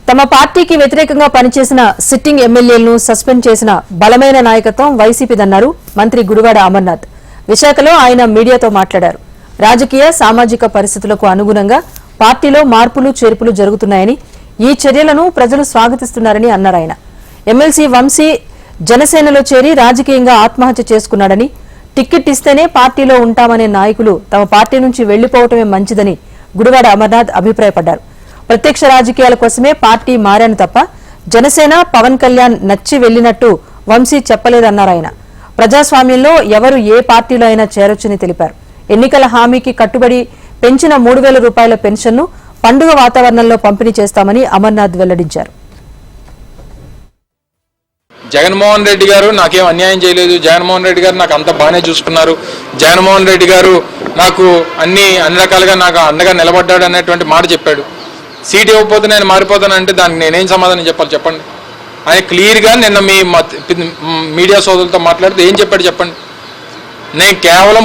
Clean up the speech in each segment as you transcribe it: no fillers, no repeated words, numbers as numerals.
తమ పార్టీకి వ్యతిరేకంగా పనిచేసిన సిట్టింగ్ ఎమ్మెల్యేలను సస్పెండ్ చేసిన బలమైన నాయకత్వం వైసీపీదన్నారు మంత్రి గుడివాడ అమర్నాథ్. విశాఖలో ఆయన మీడియాతో మాట్లాడారు. రాజకీయ సామాజిక పరిస్థితులకు అనుగుణంగా పార్టీలో మార్పులు చేర్పులు జరుగుతున్నాయని, ఈ చర్యలను ప్రజలు స్వాగతిస్తున్నారని అన్నారు. ఆయన ఎమ్మెల్సీ వంశీ జనసేనలో చేరి రాజకీయంగా ఆత్మహత్య చేసుకున్నాడని, టిక్కెట్ ఇస్తేనే పార్టీలో ఉంటామనే నాయకులు తమ పార్టీ నుంచి వెళ్లిపోవటమే మంచిదని గుడివాడ అమర్నాథ్ అభిప్రాయపడ్డారు. ప్రత్యక్ష రాజకీయాల కోసమే పార్టీ మారాను తప్ప జనసేన పవన్ కళ్యాణ్ నచ్చి వెళ్లినట్టు వంశీ చెప్పలేదన్నారు. ఆయన ప్రజాస్వామ్యంలో ఎవరు ఏ పార్టీలో అయినా చేరొచ్చని తెలిపారు. ఎన్నికల హామీకి కట్టుబడి పెంచిన 3,000 రూపాయల పెన్షన్ను పండుగ వాతావరణంలో పంపిణీ చేస్తామని అమర్నాథ్ వెల్లడించారు. జగన్మోహన్ రెడ్డి గారు నాకేం అన్యాయం చేయలేదు. జగన్మోహన్ రెడ్డి గారు నాకు అంత బాగానే చూసుకున్నారు. జగన్మోహన్ రెడ్డి గారు నాకు అన్ని రకాలుగా నాకు అండగా నిలబడ్డాడు అనేటువంటి మాట చెప్పాడు. సీట్ ఇవ్వకపోతే నేను మారిపోతానంటే దానికి నేనేం సమాధానం చెప్పాలి చెప్పండి. ఆయన క్లియర్గా నిన్న మీ మీడియా సోదరులతో మాట్లాడితే ఏం చెప్పాడు చెప్పండి. నేను కేవలం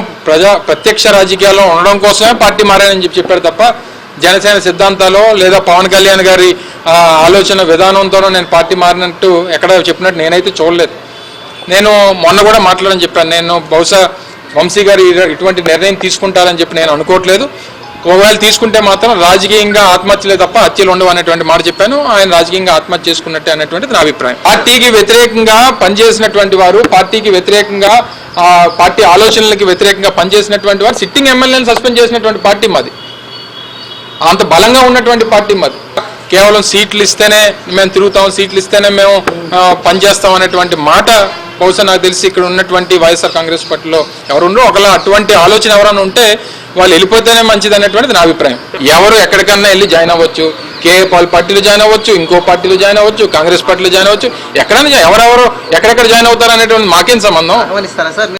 ప్రత్యక్ష రాజకీయాల్లో ఉండడం కోసమే పార్టీ మారానని చెప్పాడు తప్ప జనసేన సిద్ధాంతాలు లేదా పవన్ కళ్యాణ్ గారి ఆలోచన విధానంతోనూ నేను పార్టీ మారినట్టు ఎక్కడ చెప్పినట్టు నేనైతే చూడలేదు. నేను మొన్న కూడా మాట్లాడని చెప్పాను. నేను బహుశా వంశీ గారు ఇటువంటి నిర్ణయం తీసుకుంటారని చెప్పి నేను అనుకోవట్లేదు. ఒకవేళ తీసుకుంటే మాత్రం రాజకీయంగా ఆత్మహత్యలే తప్ప హత్యలు ఉండవు అనేటువంటి మాట చెప్పాను. ఆయన రాజకీయంగా ఆత్మహత్య చేసుకున్నట్టే అనేటువంటిది నా అభిప్రాయం. పార్టీకి వ్యతిరేకంగా పనిచేసినటువంటి వారు, పార్టీకి వ్యతిరేకంగా పార్టీ ఆలోచనలకి వ్యతిరేకంగా పనిచేసినటువంటి వారు సిట్టింగ్ ఎమ్మెల్యేలను సస్పెండ్ చేసినటువంటి పార్టీ మాది. అంత బలంగా ఉన్నటువంటి పార్టీ మాది. కేవలం సీట్లు ఇస్తేనే మేము తిరుగుతాం, సీట్లు ఇస్తేనే మేము పనిచేస్తాం అనేటువంటి మాట బహుశా నాకు తెలిసి ఇక్కడ ఉన్నటువంటి వైఎస్ఆర్ కాంగ్రెస్ పార్టీలో ఎవరుండో ఒకవేళ అటువంటి ఆలోచన ఎవరైనా ఉంటే వాళ్ళు వెళ్ళిపోతేనే మంచిది అనేటువంటిది నా అభిప్రాయం. ఎవరు ఎక్కడికన్నా వెళ్ళి జాయిన్ అవ్వచ్చు. పార్టీలో జాయిన్ అవ్వచ్చు, ఇంకో పార్టీలో జాయిన్ అవ్వచ్చు, కాంగ్రెస్ పార్టీలో జాయిన్ అవ్వచ్చు. ఎక్కడైనా ఎవరెవరు ఎక్కడెక్కడ జాయిన్ అవుతారు అనేటువంటి మాకేం సంబంధం.